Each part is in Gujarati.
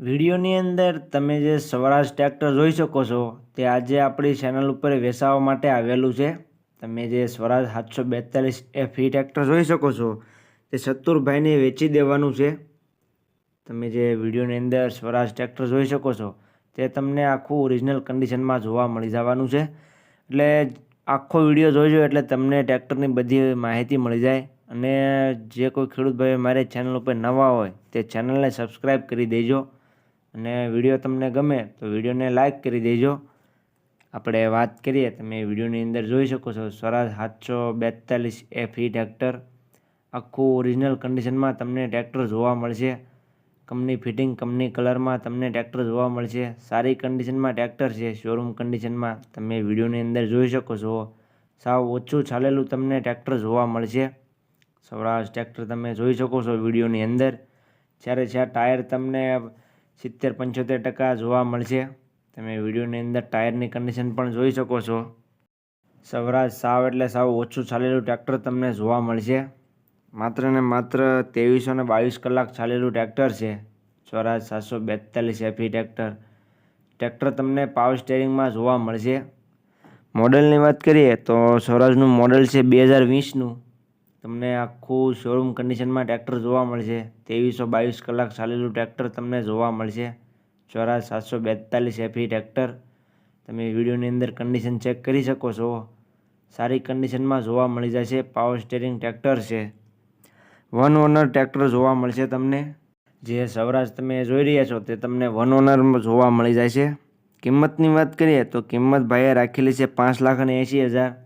વિડીયોની અંદર તમે જે સ્વરાજ ટ્રેક્ટર જોઈ શકો છો તે આજે આપણી ચેનલ ઉપર વેચાવા માટે આવેલું છે। તમે જે સ્વરાજ 742 FE ટ્રેક્ટર જોઈ શકો છો તે ચતુરભાઈને વેચી દેવાનું છે। તમે જે વિડીયોની અંદર સ્વરાજ ટ્રેક્ટર જોઈ શકો છો તે તમને આખું ઓરિજિનલ કન્ડિશનમાં જોવા મળી જવાનું છે। એટલે આખો વિડીયો જોઈજો એટલે તમને ટ્રેક્ટરની બધી માહિતી મળી જાય। અને જે કોઈ ખેડૂત ભાઈ મારી ચેનલ ઉપર નવા હોય તે ચેનલને સબસ્ક્રાઈબ કરી દેજો અને વિડીયો તમને ગમે તો વિડીયોને લાઈક કરી દેજો। આપણે વાત કરીએ, તમે વિડીયોની અંદર જોઈ શકો છો સ્વરાજ 742 FE ટ્રેક્ટર આખું ઓરિજિનલ કન્ડિશનમાં તમને ટ્રેક્ટર જોવા મળશે। કંપની ફિટિંગ, કંપની કલરમાં તમને ટ્રેક્ટર જોવા મળશે। સારી કન્ડિશનમાં ટ્રેક્ટર છે, શોરૂમ કન્ડિશનમાં તમે વિડીયોની અંદર જોઈ શકો છો। સાવ ઓછું ચાલેલું તમને ટ્રેક્ટર જોવા મળશે। સ્વરાજ ટ્રેક્ટર તમે જોઈ શકો છો વિડીયોની અંદર જ્યારે ટાયર તમને 70-75% જોવા મળશે। તમે વિડીયોની અંદર ટાયરની કન્ડિશન પણ જોઈ શકો છો। સ્વરાજ સાવ એટલે સાવ ઓછું ચાલેલું ટ્રેક્ટર તમને જોવા મળશે। માત્ર ને માત્ર 2322 કલાક ચાલેલું ટ્રેક્ટર છે સ્વરાજ 742 FE ટ્રેક્ટર તમને પાવર સ્ટેરિંગમાં જોવા મળશે। મોડલની વાત કરીએ તો સ્વરાજનું મોડલ છે 2020નું। તમને આખું શોરૂમ કન્ડિશનમાં ટ્રેક્ટર જોવા મળશે। 2322 કલાક ચાલેલું ટ્રેક્ટર તમને જોવા મળશે સ્વરાજ 742 FE ટ્રેક્ટર। તમે વિડીયોની અંદર કન્ડિશન ચેક કરી શકો છો, સારી કન્ડિશનમાં જોવા મળી જશે। પાવર સ્ટેરિંગ ટ્રેક્ટર છે, વન ઓનર ટ્રેક્ટર જોવા મળશે તમને। જે સ્વરાજ તમે જોઈ રહ્યા છો તે તમને વન ઓનરમાં જોવા મળી જાય છે। કિંમતની વાત કરીએ તો કિંમત ભાઈએ રાખેલી છે 5,80,000।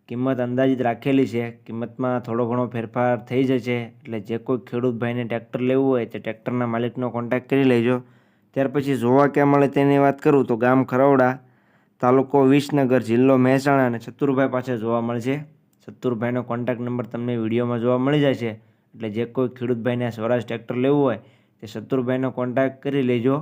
કિંમત અંદાજિત રાખેલી છે, કિંમતમાં થોડો ઘણો ફેરફાર થઈ જશે। એટલે જે કોઈ ખેડૂત ભાઈને ટ્રેક્ટર લેવું હોય તે ટ્રેક્ટરના માલિકનો કોન્ટેક્ટ કરી લેજો। ત્યાર પછી જોવા ક્યાં મળે તેની વાત કરું તો ગામ ખરવડા, તાલુકો વિસનગર, જિલ્લો મહેસાણા અને ચતુરભાઈ પાસે જોવા મળશે। ચતુરભાઈનો કોન્ટેક્ટ નંબર તમને વિડીયોમાં જોવા મળી જશે। એટલે જે કોઈ ખેડૂત ભાઈને સ્વરાજ ટ્રેક્ટર લેવું હોય તે ચતુરભાઈનો કોન્ટેક્ટ કરી લેજો।